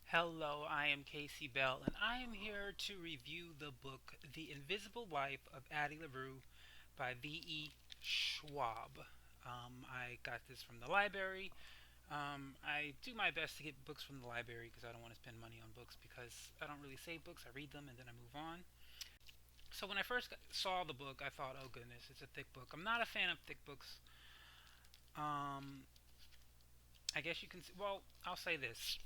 Hello, I am Casey Bell, and I am here to review the book The Invisible Life of Addie LaRue by V.E. Schwab. I got this from the library. I do my best to get books from the library because I don't want to spend money on books because I don't really save books. I read them and then I move on. So when I first saw the book, I thought, oh goodness, it's a thick book. I'm not a fan of thick books. Um, I guess you can. Well, I'll say this.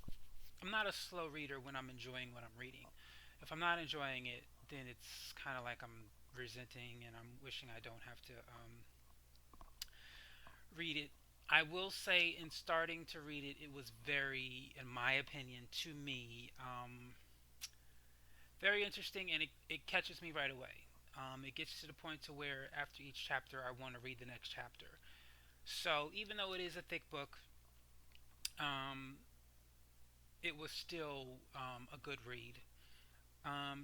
I'm not a slow reader when I'm enjoying what I'm reading. If I'm not enjoying it, then it's kind of like I'm resenting and I'm wishing I don't have to read it. I will say, in starting to read it, it was very, in my opinion, to me, very interesting, and it catches me right away. It gets to the point to where after each chapter, I want to read the next chapter. So even though it is a thick book, um, it was still a good read.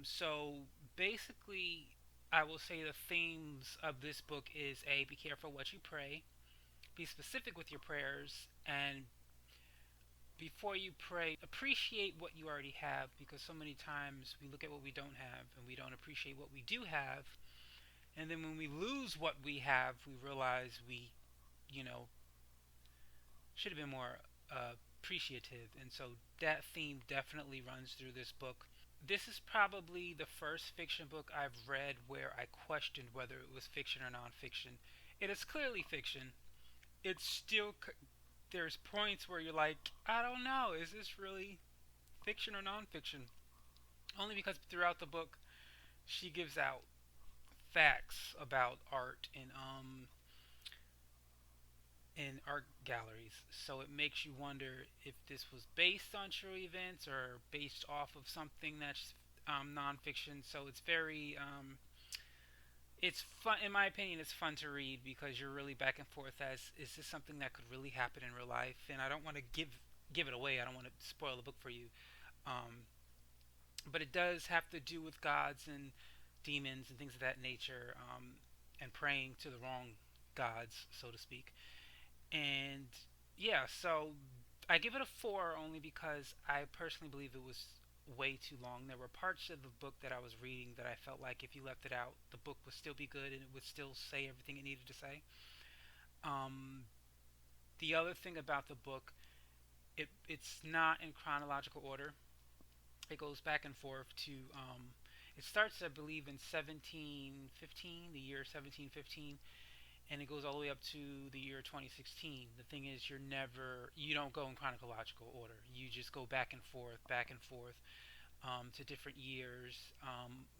So basically, I will say the themes of this book is A, be careful what you pray, be specific with your prayers, and before you pray, appreciate what you already have because so many times we look at what we don't have and we don't appreciate what we do have. And then when we lose what we have, we realize we, you know, should have been more appreciative. And so that theme definitely runs through this book. This is probably the first fiction book I've read where I questioned whether it was fiction or nonfiction. It is clearly fiction. It's still there's points where you're like, I don't know, is this really fiction or nonfiction? Only because throughout the book she gives out facts about art in art galleries. So it makes you wonder if this was based on true events or based off of something that's nonfiction. So it's very it's fun in my opinion. It's fun to read because you're really back and forth as is this something that could really happen in real life? And I don't want to give it away. I don't want to spoil the book for you. Um, but it does have to do with gods and demons and things of that nature, and praying to the wrong gods, so to speak. And yeah, so I give it a four only because I personally believe it was way too long. There were parts of the book that I was reading that I felt like if you left it out, the book would still be good and it would still say everything it needed to say. Um, the other thing about the book, it's not in chronological order. It goes back and forth to. It starts, I believe, in 1715, the year 1715, and it goes all the way up to the year 2016. The thing is, you don't go in chronological order. You just go back and forth to different years.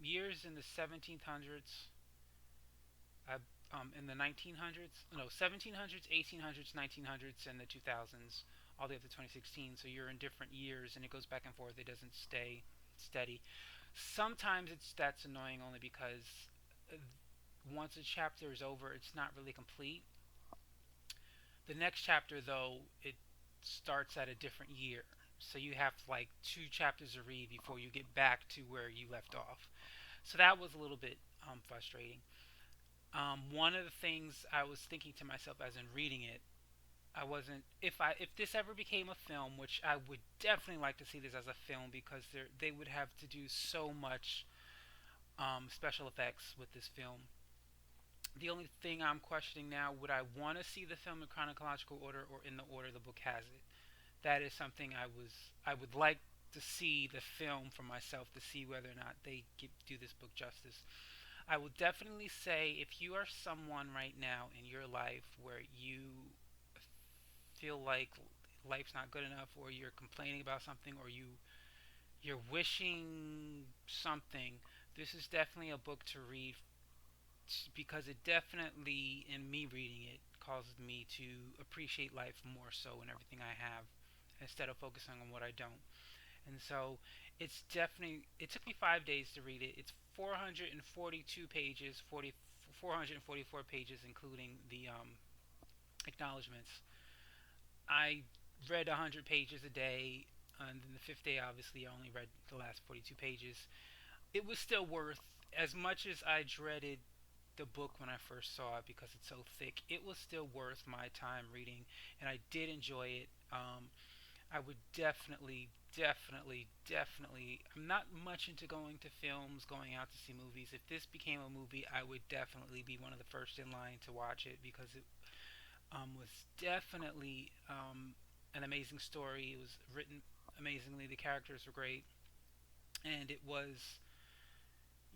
Years in the 1700s, in the 1900s, no, 1700s, 1800s, 1900s, and the 2000s, all the way up to 2016. So you're in different years, and it goes back and forth. It doesn't stay steady. Sometimes that's annoying only because once a chapter is over, it's not really complete. The next chapter, though, it starts at a different year. So you have like two chapters to read before you get back to where you left off. So that was a little bit frustrating. One of the things I was thinking to myself as in reading it, I wasn't if this ever became a film, which I would definitely like to see this as a film because they would have to do so much special effects with this film. The only thing I'm questioning now, would I want to see the film in chronological order or in the order the book has it? That is something I would like to see the film for myself to see whether or not they do this book justice. I will definitely say if you are someone right now in your life where you feel like life's not good enough or you're complaining about something or you're wishing something, this is definitely a book to read because it definitely, in me reading it, caused me to appreciate life more so in everything I have instead of focusing on what I don't. And so it's definitely, it took me 5 days to read it. It's 442 pages, 444 pages, including the acknowledgments. I read 100 pages a day, and then the fifth day, obviously, I only read the last 42 pages. It was still worth, as much as I dreaded the book when I first saw it because it's so thick, it was still worth my time reading, and I did enjoy it. I would definitely definitely. I'm not much into going to films, going out to see movies. If this became a movie, I would definitely be one of the first in line to watch it because it was definitely an amazing story. It was written amazingly. The characters were great, and it was.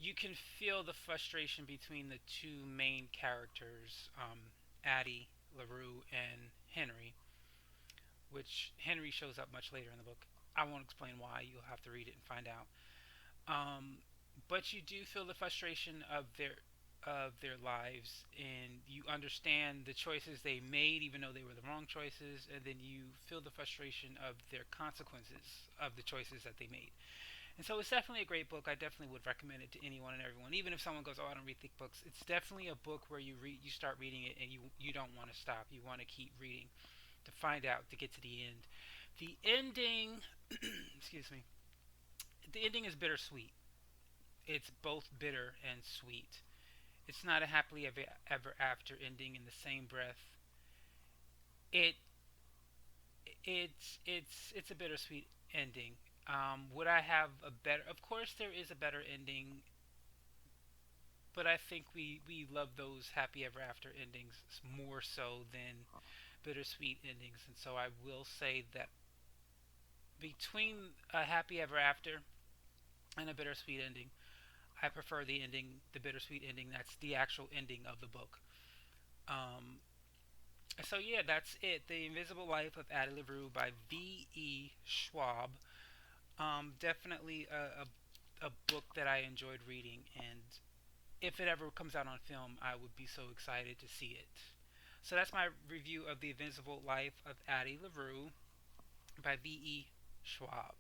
You can feel the frustration between the two main characters, Addie LaRue and Henry, which Henry shows up much later in the book. I won't explain why. You'll have to read it and find out. Um, but you do feel the frustration of their lives, and you understand the choices they made, even though they were the wrong choices, and then you feel the frustration of their consequences of the choices that they made. And so it's definitely a great book. I definitely would recommend it to anyone and everyone, even if someone goes, "Oh, I don't read thick books." It's definitely a book where you start reading it, and you don't want to stop. You want to keep reading to find out to get to the end. The ending, excuse me, the ending is bittersweet. It's both bitter and sweet. It's not a happily ever after ending in the same breath. It it's a bittersweet ending. Would I have a better? Of course, there is a better ending, but I think we love those happy ever after endings more so than bittersweet endings, and so I will say that between a happy ever after and a bittersweet ending, I prefer the bittersweet ending. That's the actual ending of the book. Um, so yeah, that's it. The Invisible Life of Addie LaRue by V.E. Schwab. Definitely a book that I enjoyed reading, and if it ever comes out on film, I would be so excited to see it. So that's my review of The Invisible Life of Addie LaRue by V.E. Schwab.